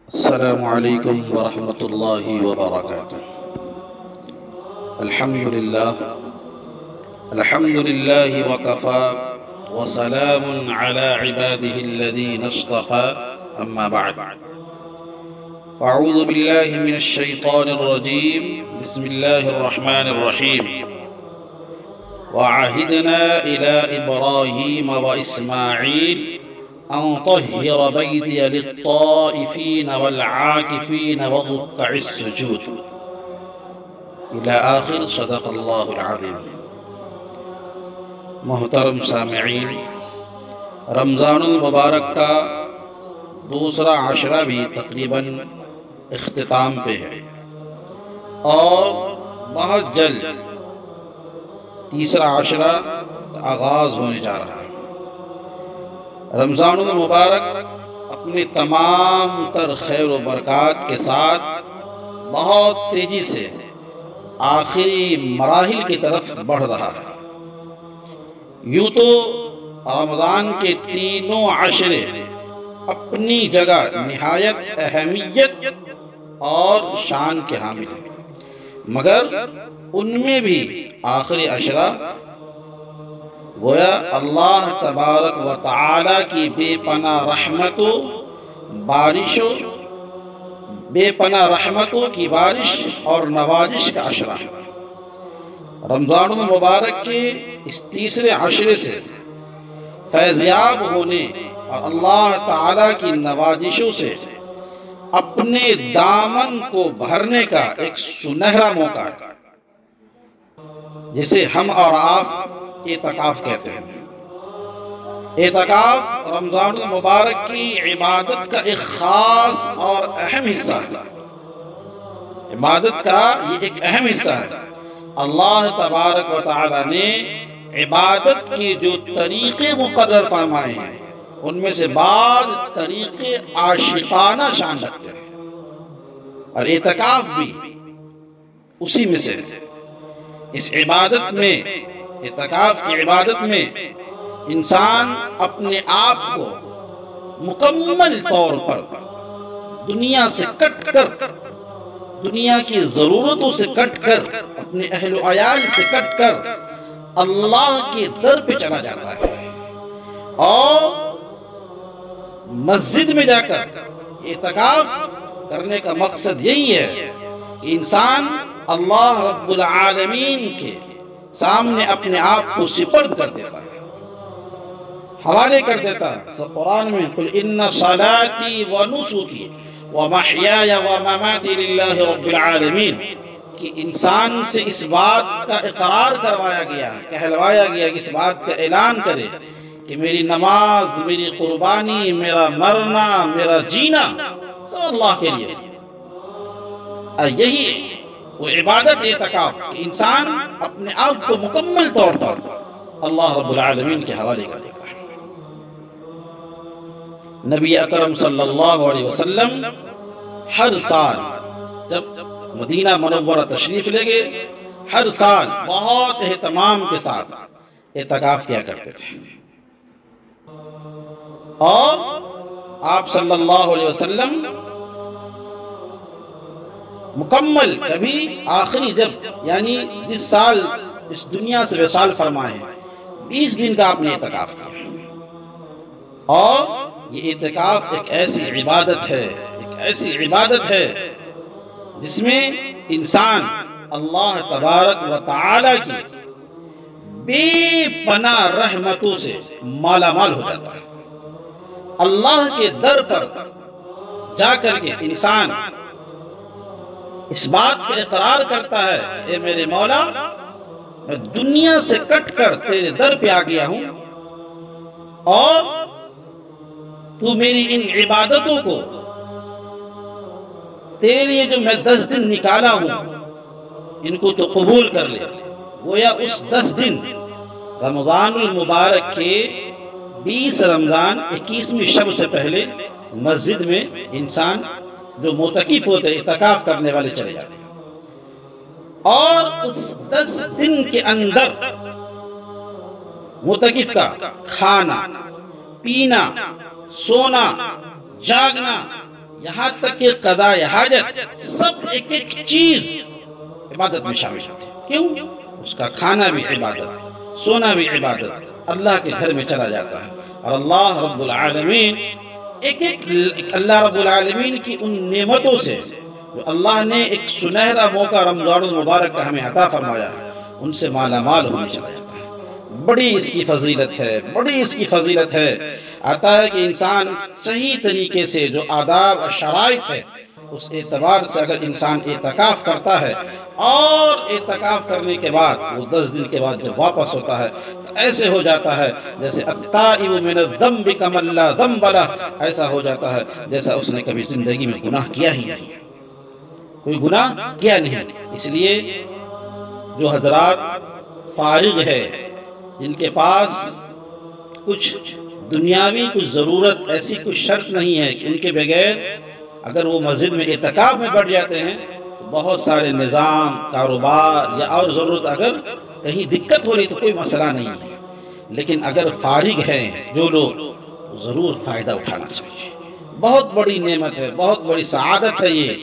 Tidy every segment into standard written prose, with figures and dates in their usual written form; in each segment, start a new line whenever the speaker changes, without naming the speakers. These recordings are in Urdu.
السلام عليكم ورحمة الله وبركاته. الحمد لله وكفى وسلام على عباده الذين اصطفى، أما بعد. أعوذ بالله من الشيطان الرجيم. بسم الله الرحمن الرحيم. وعهدنا إلى إبراهيم وإسماعيل أن طهر بيتي للطائفين والعاكفين والركع السجود إلى آخر. صدق اللہ العظیم. محترم سامعین، رمضان المبارک کا دوسرا عشرہ بھی تقریباً اختتام پہ ہے اور بہت جلد تیسرا عشرہ آغاز ہونے جا رہا ہے. رمضان المبارک اپنی تمام تر خیر و برکات کے ساتھ بہت تیزی سے آخری مراحل کی طرف بڑھ رہا ہے. یوں تو رمضان کے تینوں عشرے اپنی جگہ نہایت اہمیت اور شان کے حامل ہیں، مگر ان میں بھی آخری عشرہ گویا اللہ تبارک و تعالی کی بے پناہ رحمتوں کی بارش اور نوازش کا عشرہ ہے. رمضان المبارک کے اس تیسرے عشرے سے فیضیاب ہونے اور اللہ تعالی کی نوازشوں سے اپنے دامن کو بھرنے کا ایک سنہرا موقع ہے، جسے ہم اور آپ اعتکاف کہتے ہیں. اعتکاف رمضان المبارک کی عبادت کا ایک خاص اور اہم حصہ ہے. عبادت کا یہ ایک اہم حصہ ہے. اللہ تبارک و تعالی نے عبادت کی جو طریقے مقرر فرمائے ہیں ان میں سے بعض طریقے عاشقانہ شان رکھتے ہیں، اور اعتکاف بھی اسی میں سے. اس عبادت میں، اعتکاف کی عبادت میں، انسان اپنے آپ کو مکمل طور پر دنیا سے کٹ کر، دنیا کی ضرورتوں سے کٹ کر، اپنے اہل و عیال سے کٹ کر اللہ کے در پہ چلا جاتا ہے، اور مسجد میں جا کر اعتکاف کرنے کا مقصد یہی ہے کہ انسان اللہ رب العالمین کے سامنے اپنے آپ کو سپرد کر دیتا ہے، حوالے کر دیتا ہے. قرآن میں قل ان صلاتي ونسكي ومحياي ومماتي لله رب العالمین، کہ انسان سے اس بات کا اقرار کروایا گیا، کہلوایا گیا، کہ اس بات کا اعلان کرے کہ میری نماز، میری قربانی، میرا مرنا، میرا جینا سب اللہ کے لیے. یہی وہ عبادت اعتکاف کہ انسان اپنے آپ کو مکمل طور پر اللہ رب العالمین کے حوالے کر دیتا ہے. نبی اکرم صلی اللہ علیہ وسلم ہر سال جب مدینہ منورہ تشریف لے گئے، ہر سال بہت اہتمام کے ساتھ اعتکاف کیا کرتے تھے، اور آپ صلی اللہ علیہ وسلم مکمل، کبھی آخری جب یعنی جس سال اس دنیا سے وصال فرمائے 20 دن کا آپ نے اعتکاف کیا. اور یہ اعتکاف ایک ایسی عبادت ہے جس میں انسان اللہ تبارک و تعالی کی بے پناہ رحمتوں سے مالا مال ہو جاتا ہے. اللہ کے در پر جا کر کے انسان اس بات کا اقرار کرتا ہے، اے میرے مولا، میں دنیا سے کٹ کر تیرے در پہ آ گیا ہوں، اور تو میری ان عبادتوں کو، تیرے لیے جو میں 10 دن نکالا ہوں، ان کو تو قبول کر لے. گویا اس 10 دن رمضان المبارک کے 20 رمضان 21ویں شب سے پہلے مسجد میں انسان جو معتکف ہوتے، اعتکاف کرنے والے، چلے جاتے ہیں، اور اس 10 دن کے اندر معتکف کا کھانا، پینا، سونا، جاگنا، یہاں تک کہ قضاء حاجت، سب ایک ایک چیز عبادت میں شامل ہوتی ہے۔ کیوں؟ اس کا کھانا بھی عبادت، سونا بھی عبادت، اللہ کے گھر میں چلا جاتا ہے۔ اور اللہ رب العالمین اللہ رب العالمین کی ان نعمتوں سے جو اللہ نے ایک سنہرا موقع رمضان المبارک کا ہمیں عطا فرمایا ہے، ان سے مالا مال ہونے چلا جاتا ہے۔ بڑی اس کی فضیلت ہے، بڑی اس کی فضیلت ہے۔ آتا ہے کہ انسان صحیح طریقے سے جو آداب اور شرائط ہے، اس اعتبار سے اگر انسان اعتکاف کرتا ہے اور اعتکاف کرنے کے بعد وہ 10 دن کے بعد جب واپس ہوتا ہے تو ایسے ہو جاتا ہے جیسے التائب من الذنب کمن لا ذنب لہ، ایسا ہو جاتا ہے جیسا اس نے کبھی زندگی میں گناہ کیا ہی نہیں، کوئی گناہ کیا نہیں۔ اس لیے جو حضرات فارغ ہے، جن کے پاس کچھ دنیاوی کچھ ضرورت، ایسی کچھ شرط نہیں ہے کہ ان کے بغیر اگر وہ مسجد میں اعتکاف میں بیٹھ جاتے ہیں تو بہت سارے نظام، کاروبار یا اور ضرورت اگر کہیں دقت ہو رہی تو کوئی مسئلہ نہیں ہے، لیکن اگر فارغ ہیں جو لوگ، ضرور فائدہ اٹھانا چاہیے۔ بہت بڑی نعمت ہے، بہت بڑی سعادت ہے یہ۔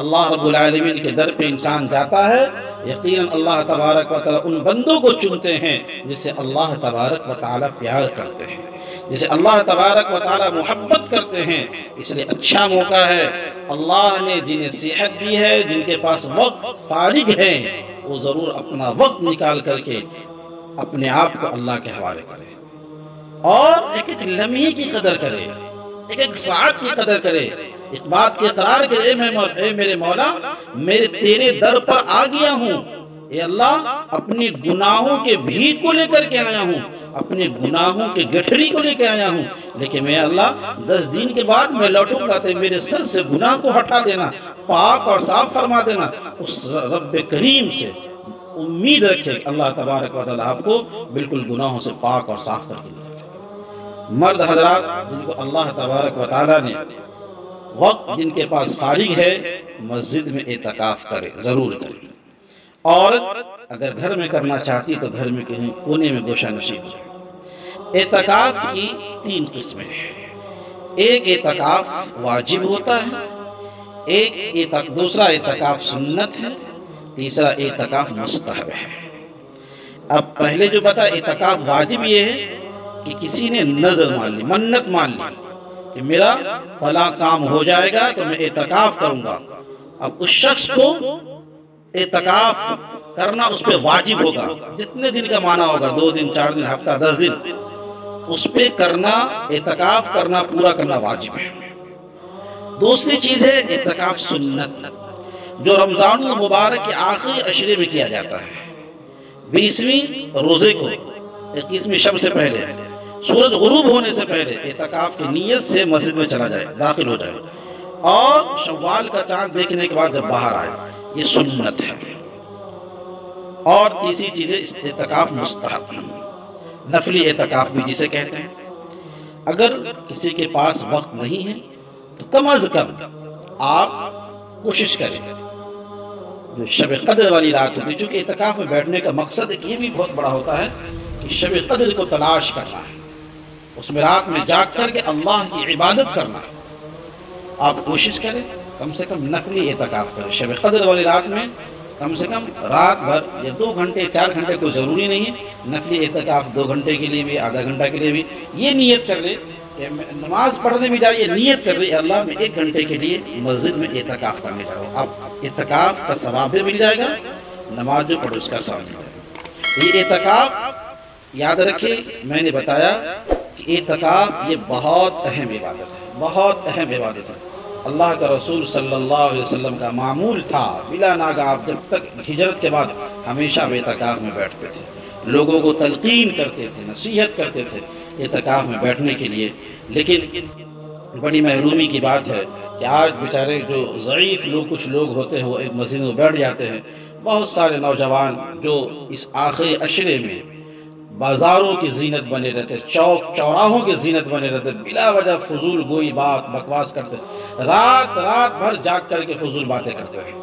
اللہ رب العالمین کے در پہ انسان جاتا ہے، یقیناً اللہ تبارک و تعالیٰ ان بندوں کو چنتے ہیں جسے اللہ تبارک و تعالیٰ پیار کرتے ہیں، جسے اللہ تبارک و تعالیٰ محبت کرتے ہیں۔ اس لیے اچھا موقع ہے، اللہ نے جنہیں صحت دی ہے، جن کے پاس وقت فارغ ہے، وہ ضرور اپنا وقت نکال کر کے اپنے آپ کو اللہ کے حوالے کرے اور ایک ایک لمحے کی قدر کرے، ایک ایک ساعت کی قدر کرے، اس بات کے اقرار کرے، اے میرے مولا، میں تیرے در پر آ گیا ہوں، اے اللہ اپنے گناہوں کے بھیگ کو لے کر کے آیا ہوں، اپنے گناہوں کے گٹھڑی کو لے کے آیا ہوں، لیکن میں اللہ 10 دن کے بعد میں لوٹوں گا تو میرے سر سے گناہ کو ہٹا دینا، پاک اور صاف فرما دینا۔ اس رب کریم سے امید رکھے کہ اللہ تبارک و تعالیٰ آپ کو بالکل گناہوں سے پاک اور صاف کر کے نکالے۔ مرد حضرات جن کو اللہ تبارک و تعالیٰ نے وقت، جن کے پاس فارغ ہے، مسجد میں اعتکاف کرے، ضرور کرے۔ عورت اگر گھر میں کرنا چاہتی تو گھر میں کہیں کونے میں گوشہ نشین ہو جائے۔ اعتکاف کی 3 قسمیں ہیں، ایک اعتکاف واجب ہوتا ہے، دوسرا اعتکاف سنت ہے، تیسرا اعتکاف مستحب ہے۔ اب پہلے جو بتا اعتکاف واجب یہ ہے کہ کسی نے نظر مان لی، منت مان لی کہ میرا فلاں کام ہو جائے گا تو میں اعتکاف کروں گا۔ اب اس شخص کو اعتکاف کرنا اس پہ واجب ہوگا، جتنے دن کا معنی ہوگا، 2 دن، 4 دن، ہفتہ، 10 دن، اس پہ کرنا، اعتکاف کرنا، پورا کرنا واجب ہے۔ دوسری چیز ہے اعتکاف سنت، جو رمضان المبارک کے آخری عشرے میں کیا جاتا ہے، 20ویں روزے کو، 21ویں شب سے پہلے، سورج غروب ہونے سے پہلے اعتکاف کی نیت سے مسجد میں چلا جائے، داخل ہو جائے، اور شوال کا چاند دیکھنے کے بعد جب باہر آئے، یہ سنت ہے۔ اور تیسری چیز ہے اعتکاف مستحب، نفلی اعتکاف بھی جسے کہتے ہیں۔ اگر کسی کے پاس وقت نہیں ہے تو کم از کم آپ کوشش کریں، جو شب قدر والی رات ہوتی ہے، چونکہ اعتکاف میں بیٹھنے کا مقصد یہ بھی بہت بڑا ہوتا ہے کہ شب قدر کو تلاش کرنا ہے، اس میں رات میں جاگ کر کے اللہ کی عبادت کرنا ہے۔ آپ کوشش کریں کم سے کم نفلی اعتکاف کریں، شب قدر والی رات میں کم سے کم رات بھر یا 2 گھنٹے 4 گھنٹے کوئی ضروری نہیں ہے، نفلی اعتکاف 2 گھنٹے کے لیے بھی، آدھا گھنٹہ کے لیے بھی، یہ نیت کر لے کہ نماز پڑھنے بھی جائے، نیت کر لے اللہ میں 1 گھنٹے کے لیے مسجد میں اعتکاف کرنے جا رہا ہوں، اب اعتکاف کا ثواب بھی مل جائے گا، نماز جو پڑھو اس کا ثواب مل جائے گا۔ یہ اعتکاف یاد رکھے، میں نے بتایا کہ اعتکاف یہ بہت اہم عبادت ہے، بہت اہم عبادت ہے۔ اللہ کا رسول صلی اللہ علیہ وسلم کا معمول تھا، بلا ناگہ آپ جب تک ہجرت کے بعد ہمیشہ اعتکاف میں بیٹھتے تھے، لوگوں کو تلقین کرتے تھے، نصیحت کرتے تھے اعتکاف میں بیٹھنے کے لیے۔ لیکن بڑی محرومی کی بات ہے کہ آج بیچارے جو ضعیف لوگ، کچھ لوگ ہوتے ہیں، وہ ایک مسجد میں بیٹھ جاتے ہیں۔ بہت سارے نوجوان جو اس آخری عشرے میں بازاروں کی زینت بنے رہتے، چوک چوراہوں کی زینت بنے رہتے، بلا وجہ فضول گوئی بات بکواس کرتے، رات بھر جاگ کر کے فضول باتیں کرتے ہیں۔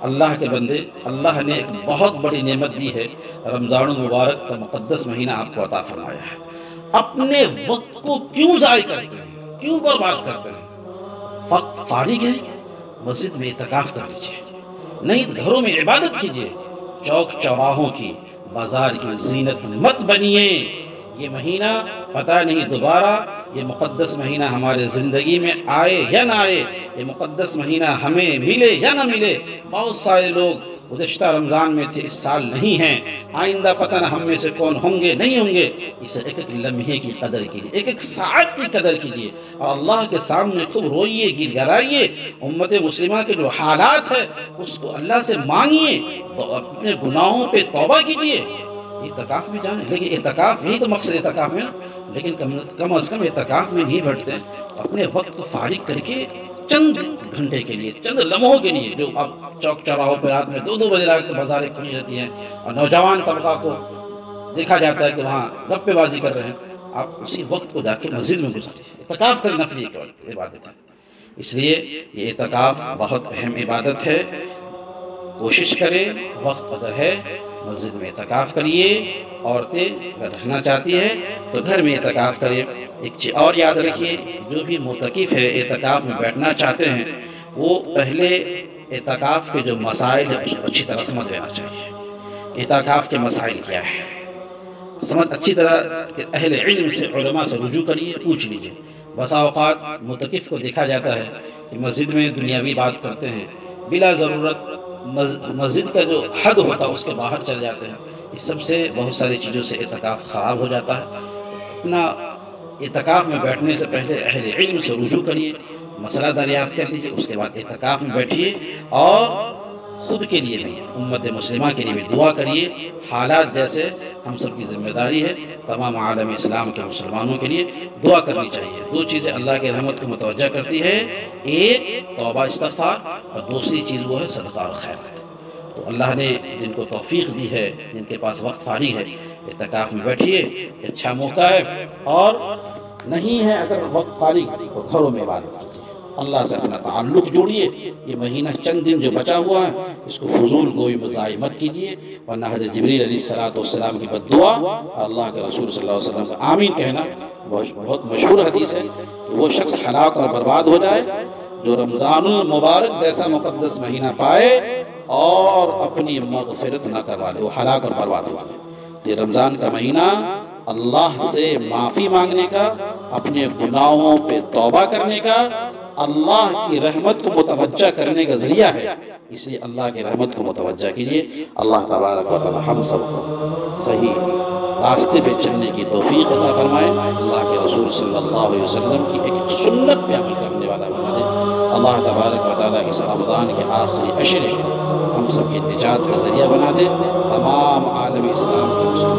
اللہ کے بندے، اللہ نے ایک بہت بڑی نعمت دی ہے، رمضان المبارک کا مقدس مہینہ آپ کو عطا فرمایا ہے۔ اپنے وقت کو کیوں ضائع کرتے ہیں، کیوں برباد کرتے ہیں؟ وقت فارغ ہے مسجد میں اعتکاف کر لیجئے، نہیں تو گھروں میں عبادت کیجئے، چوک چوراہوں کی بازار کی زینت مت بنیے۔ یہ مہینہ پتہ نہیں دوبارہ یہ مقدس مہینہ ہمارے زندگی میں آئے یا نہ آئے، یہ مقدس مہینہ ہمیں ملے یا نہ ملے۔ بہت سارے لوگ گزشتہ رمضان میں تھے، اس سال نہیں ہیں، آئندہ پتہ نہ ہم میں سے کون ہوں گے نہیں ہوں گے۔ اسے ایک ایک لمحے کی قدر کیجئے، ایک ایک ساعت کی قدر کیجئے، اور اللہ کے سامنے خوب روئیے، گڑ گڑائیے۔ امت مسلمہ کے جو حالات ہے اس کو اللہ سے مانگیے، اپنے گناہوں پہ توبہ کیجئے۔ اعتکاف میں جانے، لیکن اعتکاف یہی تو مقصد اعتکاف میں نا، لیکن کم از کم اعتکاف میں نہیں بیٹھتے ہیں، اپنے وقت کو فارغ کر کے چند گھنٹے کے لیے، چند لمحوں کے لیے، جو اب چوک چوراہوں پہ رات میں 2 بجے رات بازاریں کھلی رہتی ہیں اور نوجوان طبقہ کو دیکھا جاتا ہے کہ وہاں گپے بازی کر رہے ہیں، آپ اسی وقت کو جا کے مسجد میں گزاریے۔ اعتکاف کرنا نفلی عبادت ہے، اس لیے یہ اعتکاف بہت اہم عبادت ہے۔ کوشش کریں، وقت اگر ہے مسجد میں اعتکاف کریے۔ عورتیں اگر رہنا چاہتی ہے تو گھر میں اعتکاف کریں۔ ایک چیز اور یاد رکھیے، جو بھی معتکف ہے اعتکاف میں بیٹھنا چاہتے ہیں وہ پہلے اعتکاف کے جو مسائل ہیں اس کو اچھی طرح سمجھ لینا چاہیے۔ اعتکاف کے مسائل کیا ہے سمجھ اچھی طرح اہل علم سے، علماء سے رجوع کریے، پوچھ لیجئے۔ بسا اوقات معتکف کو دیکھا جاتا ہے کہ مسجد میں دنیاوی بات کرتے ہیں، بلا ضرورت مسجد کا جو حد ہوتا ہے اس کے باہر چل جاتے ہیں۔ اس سب سے بہت ساری چیزوں سے اعتکاف خراب ہو جاتا ہے۔ اپنا اعتکاف میں بیٹھنے سے پہلے اہل علم سے رجوع کریے، مسئلہ دریافت کر لیجئے، اس کے بعد اعتکاف میں بیٹھیے، اور خود کے لیے بھی، امت مسلمہ کے لیے بھی دعا کریے۔ حالات جیسے ہم سب کی ذمہ داری ہے، تمام عالم اسلام کے مسلمانوں کے لیے دعا کرنی چاہیے۔ 2 چیزیں اللہ کی رحمت کو متوجہ کرتی ہے، ایک توبہ استغفار، اور دوسری چیز وہ ہے صدقہ اور خیرات۔ تو اللہ نے جن کو توفیق دی ہے، جن کے پاس وقت فارغ ہے، اعتکاف میں بیٹھیے، اچھا موقع ہے، اور نہیں ہے اگر وقت فارغ تو گھروں میں عبادت کیجیے، اللہ سے اپنا تعلق جوڑیے۔ یہ مہینہ چند دن جو بچا ہوا ہے اس کو فضول گوئی مضائی مت کیجیے، ورنہ حضرت جبریل علیہ السلام کی بد دعا اور اللہ کے رسول صلی اللہ علیہ وسلم کا آمین کہنا بہت مشہور حدیث ہے کہ وہ شخص ہلاک اور برباد ہو جائے جو رمضان المبارک جیسا مقدس مہینہ پائے اور اپنی مغفرت نہ کروا لے، وہ ہلاک اور برباد ہو جائے۔ یہ رمضان کا مہینہ اللہ سے معافی مانگنے کا، اپنے گناہوں پہ توبہ کرنے کا، اللہ کی رحمت کو متوجہ کرنے کا ذریعہ ہے، اس لیے اللہ کی رحمت کو متوجہ کیجئے۔ اللہ تبارک و تعالی ہم سب کو صحیح راستے پہ چلنے کی توفیق عطا فرمائے، اللہ کے رسول صلی اللہ علیہ وسلم کی ایک سنت پہ عمل کرنے والا بنا دے۔ اللہ تبارک و تعالی اس رمضان کے آخری عشرے ہم سب کی نجات کا ذریعہ بنا دے، تمام عالم اسلام کے مسلمان